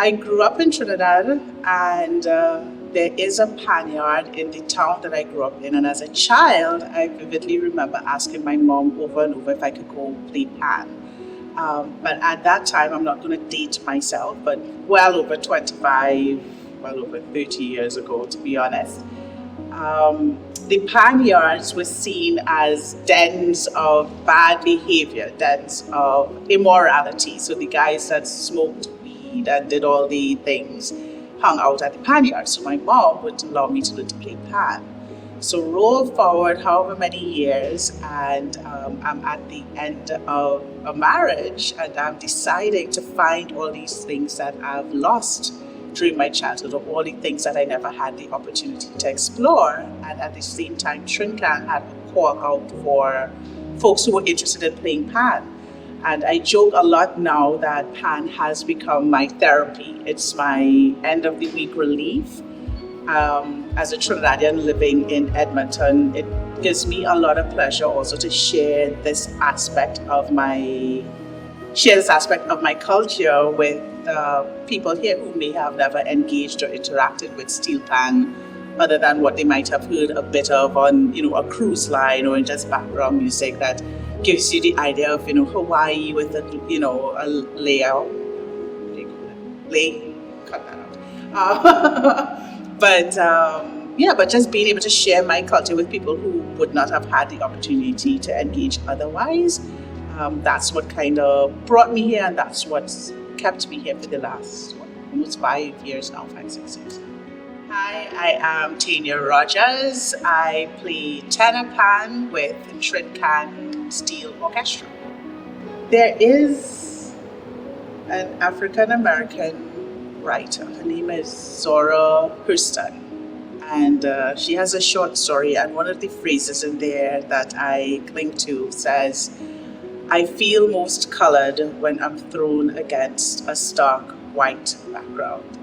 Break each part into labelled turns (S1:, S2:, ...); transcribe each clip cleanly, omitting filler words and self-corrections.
S1: I grew up in Trinidad, and there is a pan yard in the town that I grew up in. And as a child, I vividly remember asking my mom over and over if I could go play pan. But at that time, I'm not going to date myself, but well over 25, well over 30 years ago, to be honest. The pan yards were seen as dens of bad behavior, dens of immorality. So the guys that smoked weed and did all the things hung out at the pan yard. So my mom would allow me to learn to play pan. So roll forward however many years, and I'm at the end of a marriage, and I'm deciding to find all these things that I've lost during my childhood, or all the things that I never had the opportunity to explore. And at the same time, Trin Can had a call out for folks who were interested in playing pan. And I joke a lot now that pan has become my therapy. It's my end of the week relief. As a Trinidadian living in Edmonton, it gives me a lot of pleasure also to share this aspect of my culture with people here who may have never engaged or interacted with Steelpan, other than what they might have heard a bit of on, a cruise line or in just background music that gives you the idea of, Hawaii with a layout. Cut that out. But just being able to share my culture with people who would not have had the opportunity to engage otherwise, that's what kind of brought me here, and that's what's kept me here for the last almost 5 years now, 5-6 years. Hi, I am Tanya Rogers. I play tenor pan with Trin Can Steel Orchestra. There is an African-American writer. Her name is Zora Hurston. And she has a short story, and one of the phrases in there that I cling to says, "I feel most colored when I'm thrown against a stark white background."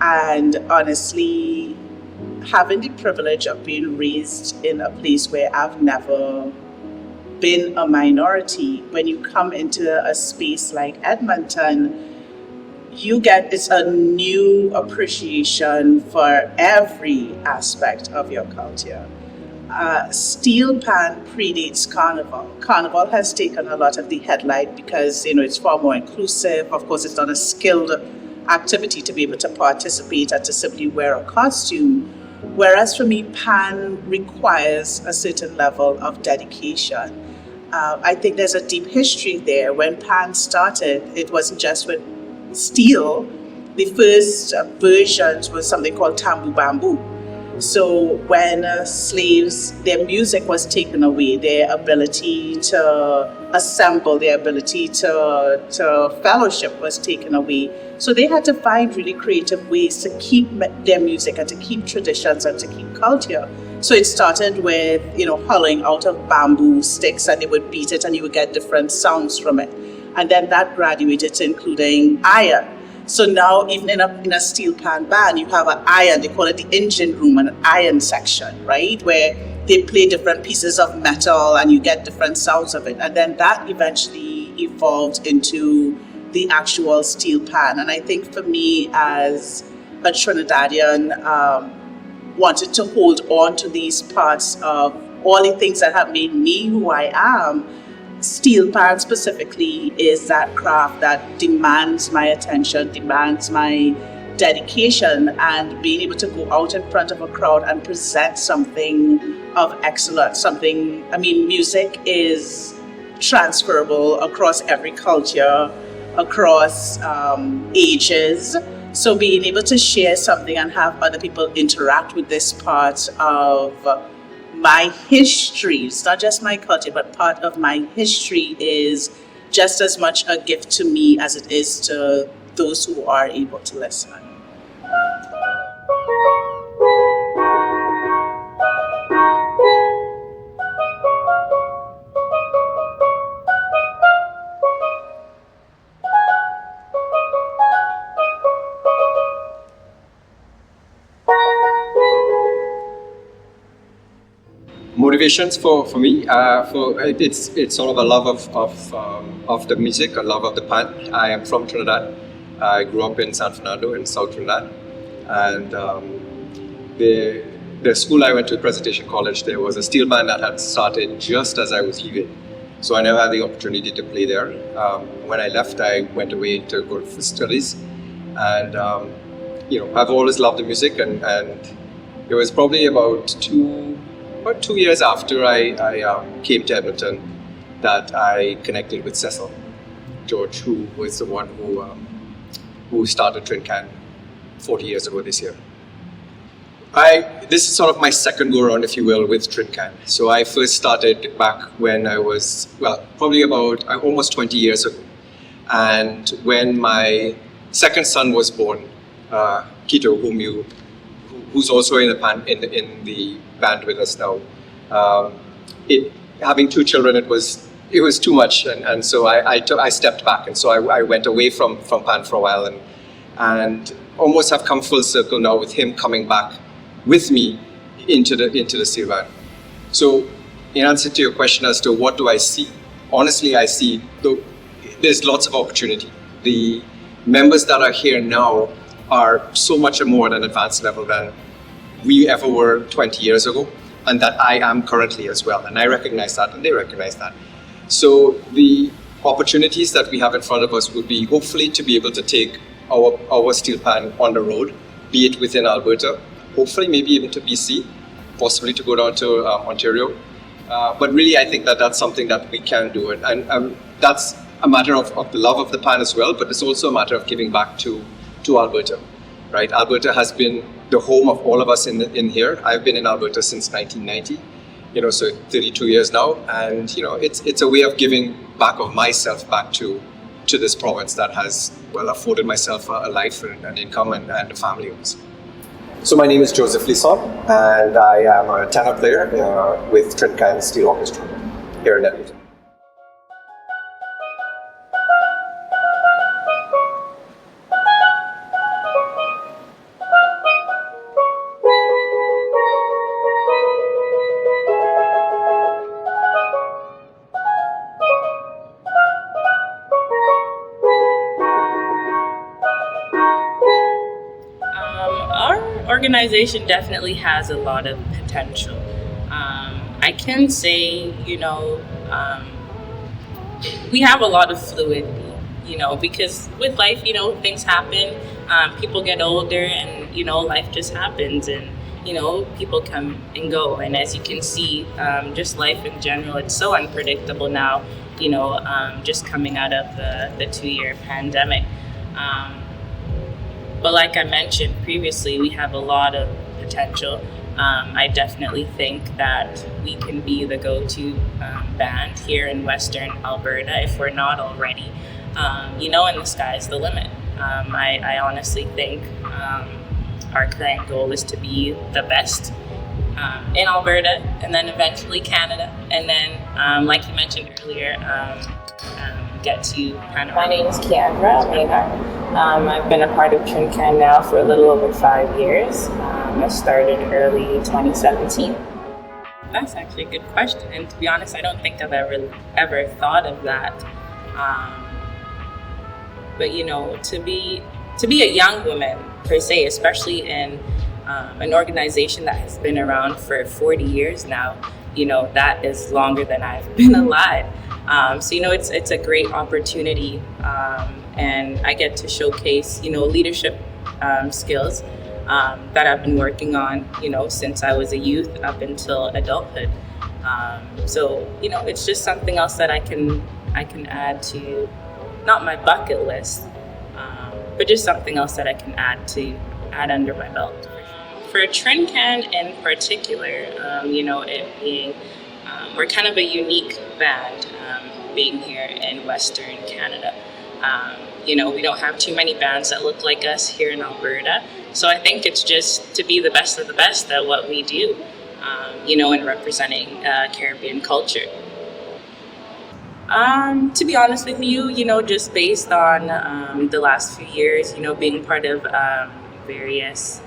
S1: And honestly, having the privilege of being raised in a place where I've never been a minority, when you come into a space like Edmonton, it's a new appreciation for every aspect of your culture. Steelpan predates Carnival. Carnival has taken a lot of the headlight because, it's far more inclusive. Of course, it's not a skilled activity to be able to participate and to simply wear a costume. Whereas for me, pan requires a certain level of dedication. I think there's a deep history there. When pan started, it wasn't just with steel. The first versions was something called tambu bamboo. So when slaves, their music was taken away, their ability to assemble, their ability to fellowship was taken away. So they had to find really creative ways to keep their music and to keep traditions and to keep culture. So it started with, hollowing out of bamboo sticks, and they would beat it and you would get different sounds from it. And then that graduated to including iron. So now, even in a steel pan band, you have an iron, they call it the engine room, and an iron section, right? Where they play different pieces of metal and you get different sounds of it. And then that eventually evolved into the actual steel pan. And I think for me, as a Trinidadian, wanted to hold on to these parts of all the things that have made me who I am. Steel pan specifically is that craft that demands my attention, demands my dedication, and being able to go out in front of a crowd and present something of excellence, music is transferable across every culture, across ages. So being able to share something and have other people interact with this part of my history, it's not just my culture, but part of my history is just as much a gift to me as it is to those who are able to listen.
S2: Motivations for me, it's sort of a love of the music, a love of the pan. I am from Trinidad. I grew up in San Fernando in South Trinidad, and the school I went to, Presentation College, there was a steel band that had started just as I was leaving. So I never had the opportunity to play there. When I left, I went away to go for studies, and I've always loved the music, and it was probably about two years after I came to Edmonton that I connected with Cecil George, who was the one who started Trin Can 40 years ago this year. This is sort of my second go around, if you will, with Trin Can. So I first started back when I was, probably about almost 20 years ago. And when my second son was born, Kito, who's also in the band with us now, having two children, it was too much, and so I stepped back, and so I went away from Pan for a while, and almost have come full circle now with him coming back with me into the steel band. So, in answer to your question as to what do I see, honestly, I see there's lots of opportunity. The members that are here now are so much more at an advanced level than we ever were 20 years ago, and that I am currently as well. And I recognize that, and they recognize that. So the opportunities that we have in front of us would be hopefully to be able to take our steel pan on the road, be it within Alberta, hopefully maybe even to BC, possibly to go down to Ontario. But really, I think that that's something that we can do. And that's a matter of the love of the pan as well, but it's also a matter of giving back to Alberta, right? Alberta has been the home of all of us in here. I've been in Alberta since 1990, so 32 years now, and it's a way of giving back of myself back to this province that has afforded myself a life and income and a family also. So my name is Joseph Lisson, and I am a tenor player with Trin Can Steel Orchestra here in Edmonton.
S3: Organization definitely has a lot of potential. I can say, we have a lot of fluidity, because with life, things happen, people get older, and, life just happens, and, people come and go. And as you can see, just life in general, it's so unpredictable now, just coming out of the 2-year pandemic. But like I mentioned previously, we have a lot of potential. I definitely think that we can be the go-to band here in Western Alberta if we're not already. And the sky's the limit. I honestly think our current goal is to be the best in Alberta, and then eventually Canada, and then, like you mentioned earlier, get to Canada.
S4: My name is Keandra, Maynard. I've been a part of Trin Can now for a little over 5 years. I started early 2017.
S3: That's actually a good question, and to be honest, I don't think I've ever thought of that. But to be a young woman per se, especially in an organization that has been around for 40 years now, that is longer than I've been alive. So it's a great opportunity, and I get to showcase leadership skills that I've been working on since I was a youth up until adulthood. So it's just something else that I can add to, not my bucket list, but just something else that I can add under my belt. For Trin Can in particular, it being we're kind of a unique band, being here in Western Canada. We don't have too many bands that look like us here in Alberta. So I think it's just to be the best of the best at what we do, in representing Caribbean culture. To be honest with you, just based on the last few years, being part of various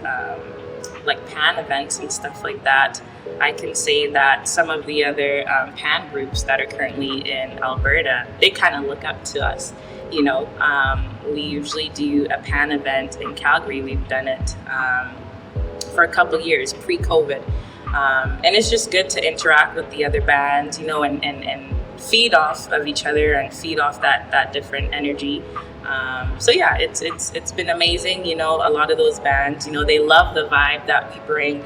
S3: like pan events and stuff like that, I can say that some of the other pan groups that are currently in Alberta, they kind of look up to us. We usually do a pan event in Calgary. We've done it for a couple of years, pre-COVID. And it's just good to interact with the other bands, and feed off of each other and feed off that different energy. It's been amazing. A lot of those bands, they love the vibe that we bring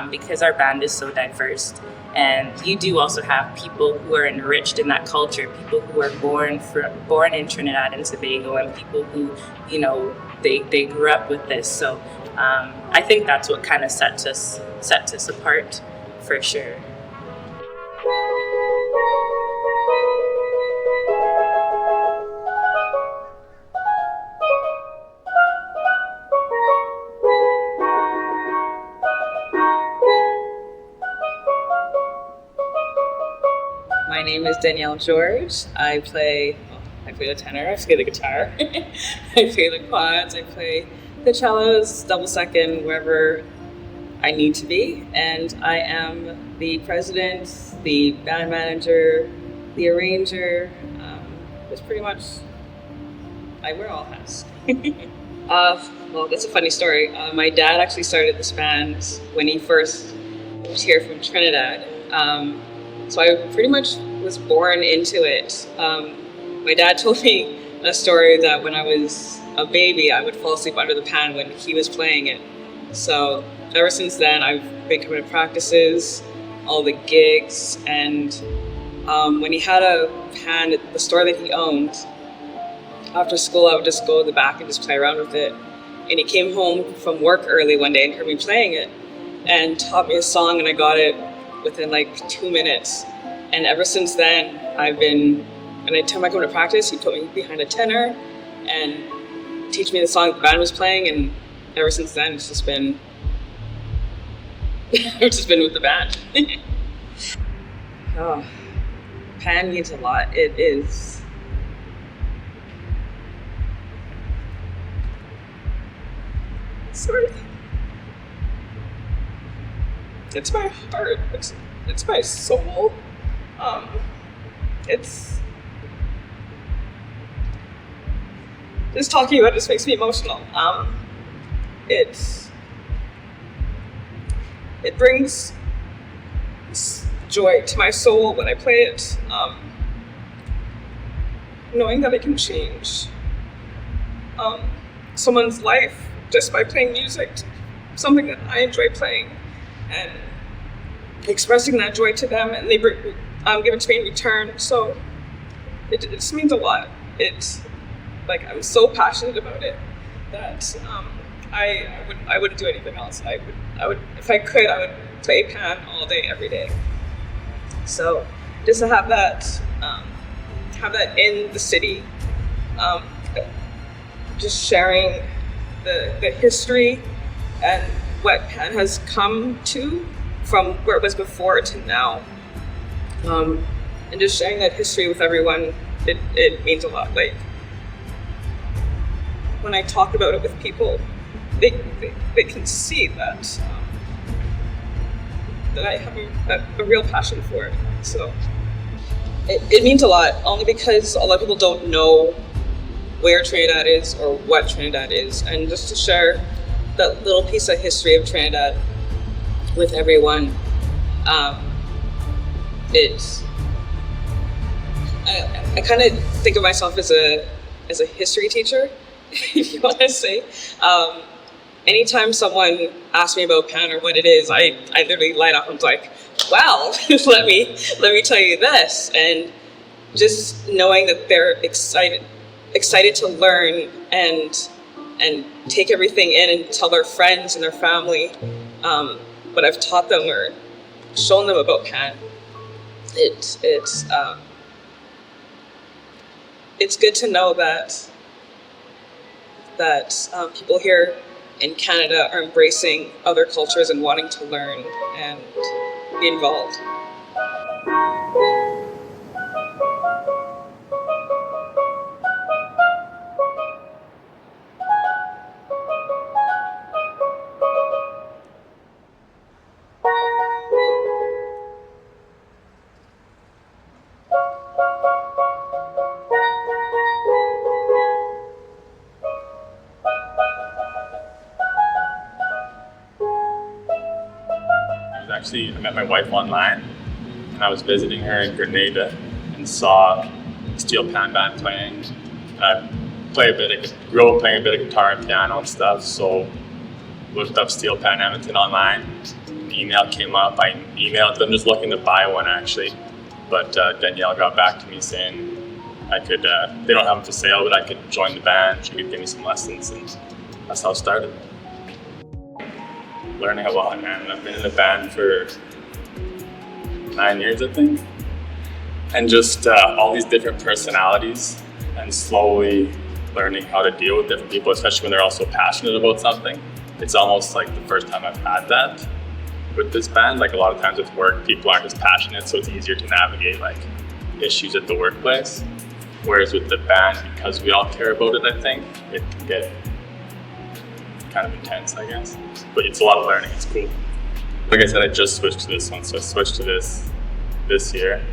S3: because our band is so diverse. And you do also have people who are enriched in that culture, people who are born in Trinidad and Tobago, and people who, they grew up with this. So I think that's what kind of sets us apart, for sure.
S5: My name is Danielle George. I play the tenor, I play the guitar, I play the quads, I play the cellos, double second, wherever I need to be. And I am the president, the band manager, the arranger. It's pretty much, I wear all hats. Well, that's a funny story. My dad actually started this band when he first moved here from Trinidad. So I pretty much was born into it. My dad told me a story that when I was a baby, I would fall asleep under the pan when he was playing it. So ever since then, I've been coming to practices, all the gigs, and when he had a pan at the store that he owned, after school, I would just go to the back and just play around with it. And he came home from work early one day and heard me playing it and taught me a song, and I got it within like 2 minutes. And ever since then, anytime I come to practice, he put me behind a tenor and teach me the song the band was playing. And ever since then, it's just been, with the band. Oh, pan means a lot. It is. Sorry. It's my heart. It's my soul. It's just talking about it just makes me emotional. It brings joy to my soul when I play it. Knowing that I can change someone's life just by playing music, something that I enjoy playing, and expressing that joy to them, and they give it to me in return. So it just means a lot. It's like I'm so passionate about it that I wouldn't do anything else. I would if I could, I would play pan all day, every day. So just to have that in the city, just sharing the history and what pan has come to from where it was before to now, and just sharing that history with everyone, it means a lot. Like when I talk about it with people, they can see that I have a real passion for it. So it means a lot, only because a lot of people don't know where Trinidad is or what Trinidad is, and just to share that little piece of history of Trinidad with everyone. I kind of think of myself as a history teacher, if you want to say. Anytime someone asks me about pan or what it is, I literally light up and like, wow, let me tell you this. And just knowing that they're excited to learn and take everything in and tell their friends and their family what I've taught them or shown them about pan. It's good to know that people here in Canada are embracing other cultures and wanting to learn and be involved.
S6: I met my wife online, and I was visiting her in Grenada and saw the Steelpan band playing. I grew up playing a bit of guitar and piano and stuff, so looked up Steelpan Edmonton online. An email came up. I emailed them just looking to buy one actually, but Danielle got back to me saying I could. They don't have them for sale, but I could join the band. She could give me some lessons, and that's how it started. Learning a lot, man. I've been in the band for 9 years, I think, and just all these different personalities, and slowly learning how to deal with different people, especially when they're also passionate about something. It's almost like the first time I've had that with this band. Like a lot of times with work, people aren't as passionate, so it's easier to navigate like issues at the workplace. Whereas with the band, because we all care about it, I think it can get kind of intense, I guess. But it's a lot of learning. It's cool. Like I said, I just switched to this one, so I switched to this year.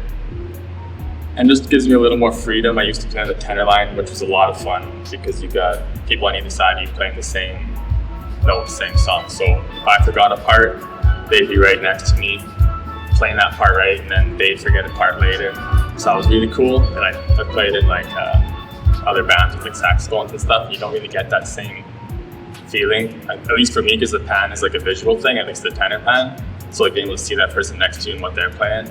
S6: And just gives me a little more freedom. I used to play on the tenor line, which was a lot of fun because you got people on either side of you playing the same note, same song. So if I forgot a part, they'd be right next to me playing that part right, and then they'd forget a part later. So that was really cool. And I played in like other bands with like saxophones and stuff. You don't really get that same feeling, at least for me, because the pan is like a visual thing, at least the tenor pan. So like being able to see that person next to you and what they're playing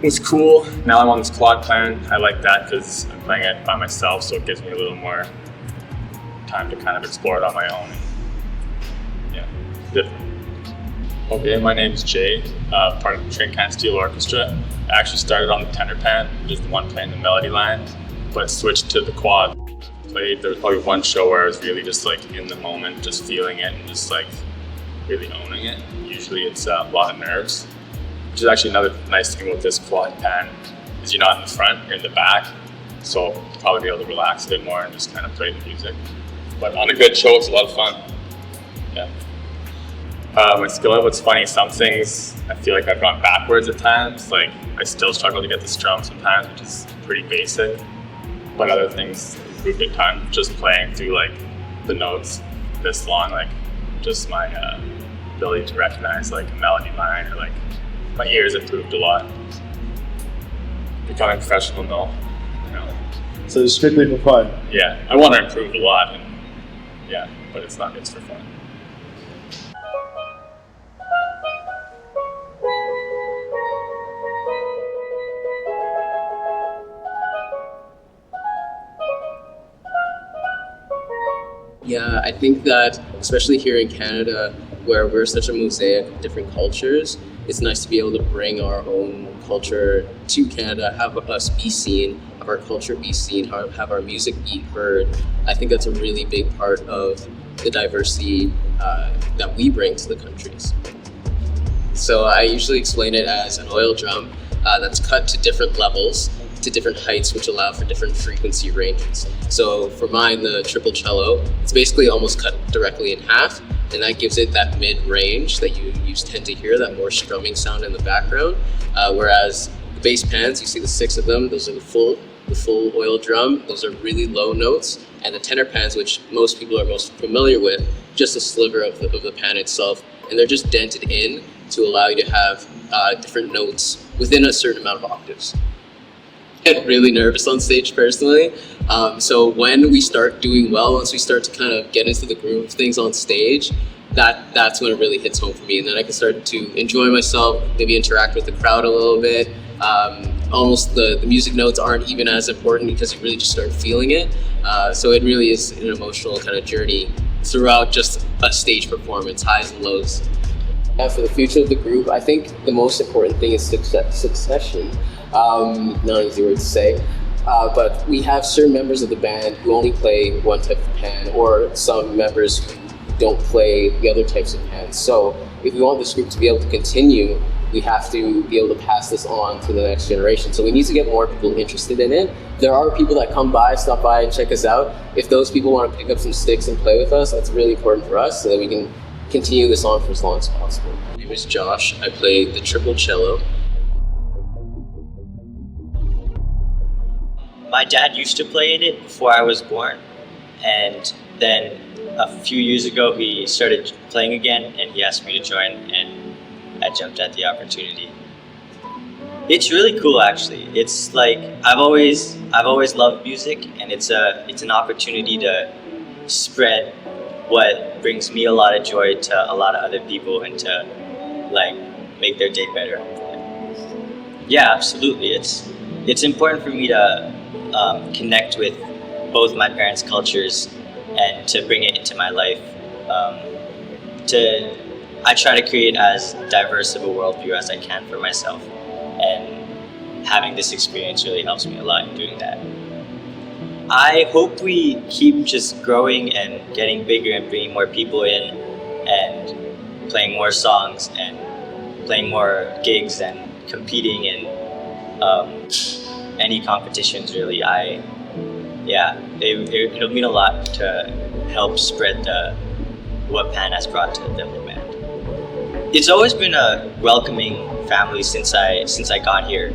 S6: was cool. Now I'm on this quad plan. I like that because I'm playing it by myself, so it gives me a little more time to kind of explore it on my own. Yeah, different. Okay, my name is Jay, part of the Trin Can Steel Orchestra. I actually started on the tenor pan, just the one playing the melody line, but switched to the quad. There was probably one show where I was really just like in the moment, just feeling it and just like really owning it. Usually it's a lot of nerves, which is actually another nice thing with this quad pan is you're not in the front, you're in the back. So you'll probably be able to relax a bit more and just kind of play the music. But on a good show, it's a lot of fun. Yeah. My skill level, it's funny, some things I feel like I've gone backwards at times. Like I still struggle to get the strum sometimes, which is pretty basic. But other things improved a ton, just playing through like the notes this long, like just my ability to recognize like a melody line, or like my ears improved a lot. Becoming professional, no.
S7: So it's strictly for fun?
S6: Yeah, I want to improve a lot, and yeah, but it's for fun.
S8: Yeah, I think that, especially here in Canada, where we're such a mosaic of different cultures, it's nice to be able to bring our own culture to Canada, have us be seen, have our culture be seen, have our music be heard. I think that's a really big part of the diversity that we bring to the countries. So I usually explain it as an oil drum that's cut to different levels, to different heights, which allow for different frequency ranges. So for mine, the triple cello, it's basically almost cut directly in half, and that gives it that mid-range that you tend to hear, that more strumming sound in the background. Whereas the bass pans, you see the 6 of them, those are the full oil drum, those are really low notes, and the tenor pans, which most people are most familiar with, just a sliver of the pan itself, and they're just dented in to allow you to have different notes within a certain amount of octaves. I get really nervous on stage personally, so when we start doing well, once we start to kind of get into the groove of things on stage, that's when it really hits home for me, and then I can start to enjoy myself, maybe interact with the crowd a little bit. Almost the music notes aren't even as important because you really just start feeling it, so it really is an emotional kind of journey throughout just a stage performance, highs and lows. For the future of the group, I think the most important thing is succession. Not an easy word to say, but we have certain members of the band who only play one type of pan, or some members who don't play the other types of pans. So if we want this group to be able to continue, we have to be able to pass this on to the next generation. So we need to get more people interested in it. There are people that stop by and check us out. If those people want to pick up some sticks and play with us, that's really important for us so that we can continue this on for as long as possible. My name is Josh. I play the triple cello.
S9: My dad used to play in it before I was born, and then a few years ago he started playing again, and he asked me to join, and I jumped at the opportunity. It's really cool, actually. It's like I've always loved music, and it's an opportunity to spread what brings me a lot of joy to a lot of other people, and to like make their day better. Yeah, absolutely. It's important for me to connect with both my parents' cultures and to bring it into my life. I try to create as diverse of a worldview as I can for myself, and having this experience really helps me a lot in doing that. I hope we keep just growing and getting bigger and bringing more people in and playing more songs and playing more gigs and competing in any competitions, really. It'll mean a lot to help spread what Pan has brought to the band. It's always been a welcoming family since I got here.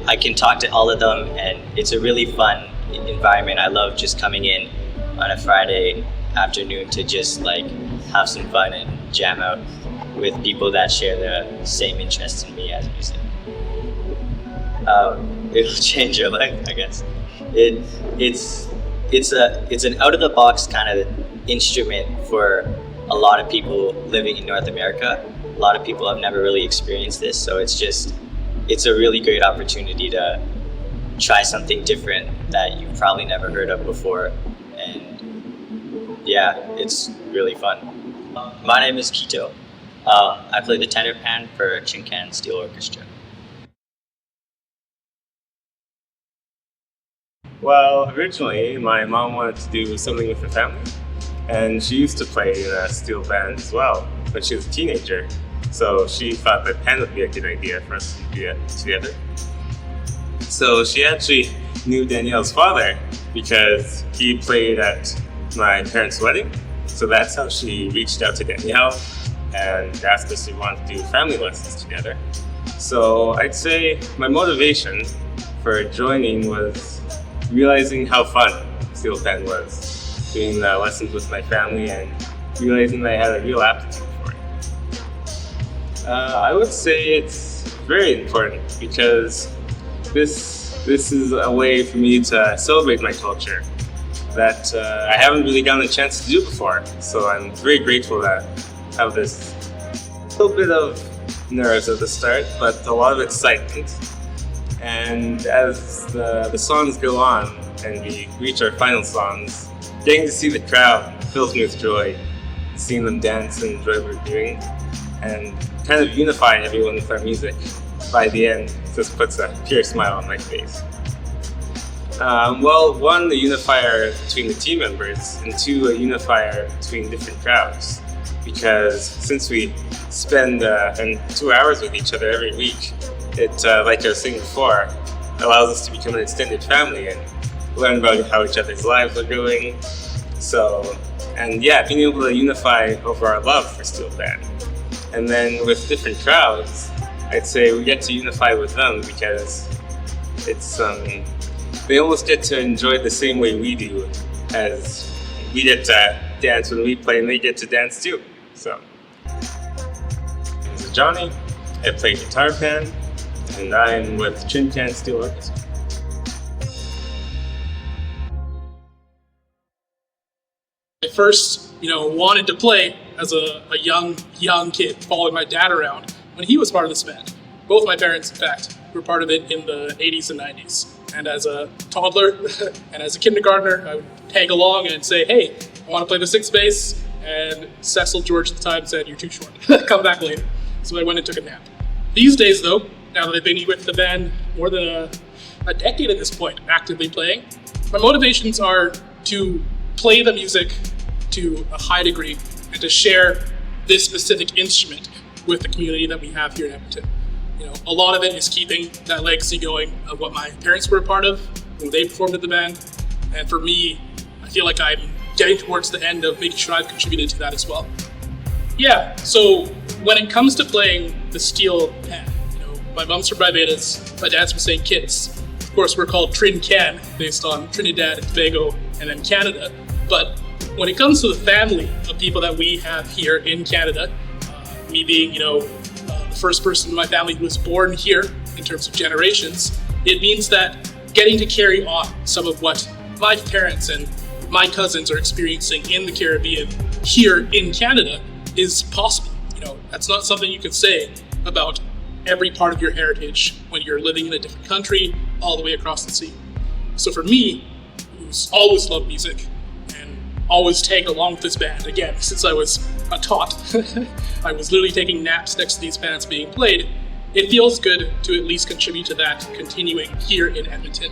S9: I can talk to all of them, and it's a really fun environment. I love just coming in on a Friday afternoon to just like have some fun and jam out with people that share the same interest in me as music. It'll change your life, I guess. It's an out of the box kind of instrument for a lot of people living in North America. A lot of people have never really experienced this, so it's a really great opportunity to try something different that you've probably never heard of before, and yeah, it's really fun. My name is Kito. I play the tenor pan for Trincan Steel Orchestra.
S6: Well, originally my mom wanted to do something with the family, and she used to play in a steel band as well when she was a teenager. So she thought that pan would be a good idea for us to do it together. So she actually knew Danielle's father because he played at my parents' wedding. So that's how she reached out to Danielle and asked us if we wanted to do family lessons together. So I'd say my motivation for joining was realizing how fun Steelpan was, doing the lessons with my family and realizing that I had a real aptitude for it. I would say it's very important because this is a way for me to celebrate my culture that I haven't really gotten a chance to do before. So I'm very grateful to have this little bit of nerves at the start, but a lot of excitement. And as the songs go on and we reach our final songs, getting to see the crowd fills me with joy, seeing them dance and enjoy what we're doing, and kind of unifying everyone with our music. By the end, just puts a pure smile on my face. Well, one, a unifier between the team members, and two, a unifier between different crowds. Because since we spend 2 hours with each other every week, it, like I was saying before, allows us to become an extended family and learn about how each other's lives are going. So, and yeah, being able to unify over our love for Steelpan. And then with different crowds, I'd say we get to unify with them because it's they almost get to enjoy the same way we do, as we get to dance when we play and they get to dance too. So, this is Ajani. I play guitar pan, and I'm with Trin Can Steel Orchestra.
S10: I first, wanted to play as a young kid, following my dad around when he was part of this band. Both my parents, in fact, were part of it in the 80s and 90s. And as a toddler and as a kindergartner, I would tag along and say, hey, I want to play the sixth bass. And Cecil George at the time said, you're too short, come back later. So I went and took a nap. These days though, now that I've been with the band more than a decade at this point, actively playing, my motivations are to play the music to a high degree and to share this specific instrument with the community that we have here in Edmonton. A lot of it is keeping that legacy going of what my parents were a part of when they performed at the band. And for me, I feel like I'm getting towards the end of making sure I've contributed to that as well. Yeah, so when it comes to playing the steel pan, my mom's from Barbados, my dad's from St. Kitts. Of course, we're called Trin Can, based on Trinidad and Tobago and then Canada. But when it comes to the family of people that we have here in Canada, me being, the first person in my family who was born here in terms of generations, it means that getting to carry on some of what my parents and my cousins are experiencing in the Caribbean here in Canada is possible. That's not something you can say about every part of your heritage when you're living in a different country all the way across the sea. So for me, who's always loved music and always tagged along with this band, again, since I was a tot, I was literally taking naps next to these bands being played, it feels good to at least contribute to that continuing here in Edmonton.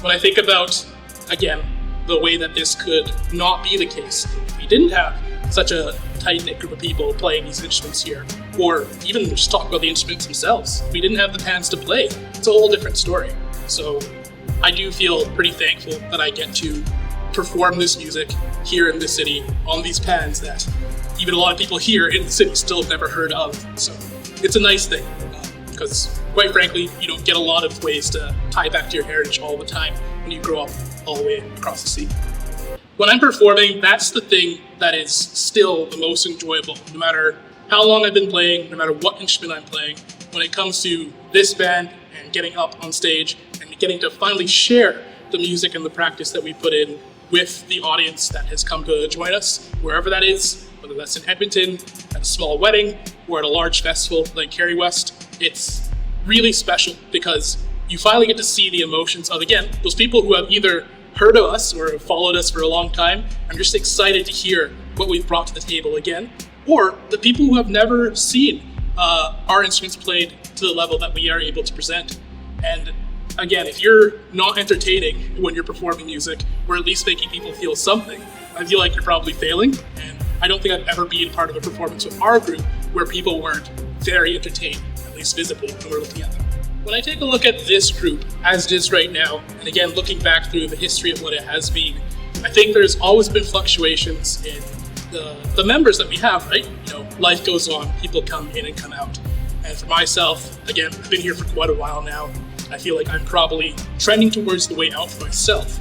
S10: When I think about, again, the way that this could not be the case if we didn't have such a tight-knit group of people playing these instruments here, or even just talk about the instruments themselves. If we didn't have the pans to play, it's a whole different story. So I do feel pretty thankful that I get to perform this music here in the city on these pans that even a lot of people here in the city still have never heard of. So it's a nice thing, because quite frankly, you don't get a lot of ways to tie back to your heritage all the time when you grow up all the way across the sea. When I'm performing, that's the thing that is still the most enjoyable, no matter how long I've been playing, no matter what instrument I'm playing. When it comes to this band and getting up on stage and getting to finally share the music and the practice that we put in with the audience that has come to join us, wherever that is, whether that's in Edmonton, at a small wedding, or at a large festival like Carrie West, it's really special because you finally get to see the emotions of, again, those people who have either heard of us or have followed us for a long time. I'm just excited to hear what we've brought to the table again, or the people who have never seen our instruments played to the level that we are able to present. And again, if you're not entertaining when you're performing music, or at least making people feel something, I feel like you're probably failing. And I don't think I've ever been part of a performance with our group where people weren't very entertained, at least visibly, when we're looking at them. When I take a look at this group as it is right now, and again looking back through the history of what it has been, I think there's always been fluctuations in the members that we have, right? Life goes on, people come in and come out. And for myself, again, I've been here for quite a while now. I feel like I'm probably trending towards the way out for myself.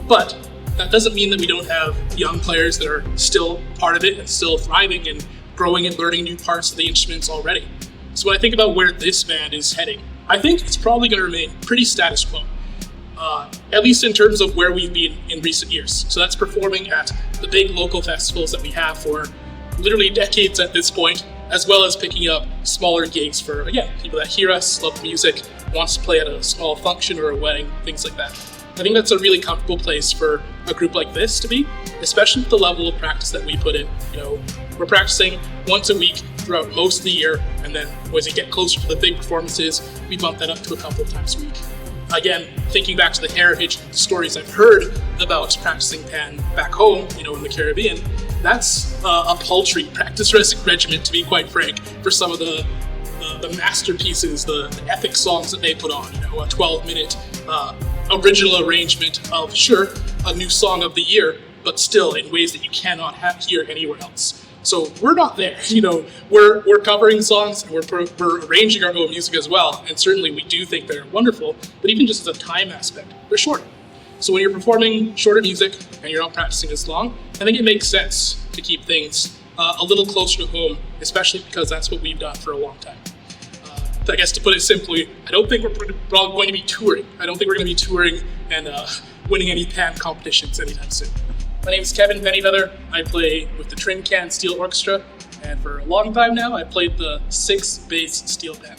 S10: But that doesn't mean that we don't have young players that are still part of it and still thriving and growing and learning new parts of the instruments already. So when I think about where this band is heading, I think it's probably going to remain pretty status quo, at least in terms of where we've been in recent years. So that's performing at the big local festivals that we have for literally decades at this point, as well as picking up smaller gigs for, again, people that hear us, love the music, wants to play at a small function or a wedding, things like that. I think that's a really comfortable place for a group like this to be, especially with the level of practice that we put in. We're practicing once a week throughout most of the year, and then as we get closer to the big performances, we bump that up to a couple of times a week. Again, thinking back to the heritage and the stories I've heard about practicing pan back home, in the Caribbean, that's a paltry practice regimen, to be quite frank, for some of the masterpieces, the epic songs that they put on, a 12-minute original arrangement of, sure, a new song of the year, but still in ways that you cannot hear anywhere else. So we're not there, we're covering songs and we're arranging our own music as well. And certainly we do think they're wonderful, but even just as a time aspect, they're shorter. So when you're performing shorter music and you're not practicing as long, I think it makes sense to keep things a little closer to home, especially because that's what we've done for a long time. I guess to put it simply, I don't think we're going to be touring. I don't think we're going to be touring and winning any pan competitions anytime soon. My name is Kevin Pennyfeather. I play with the Trin Can Steel Orchestra, and for a long time now, I've played the 6-bass steel pan.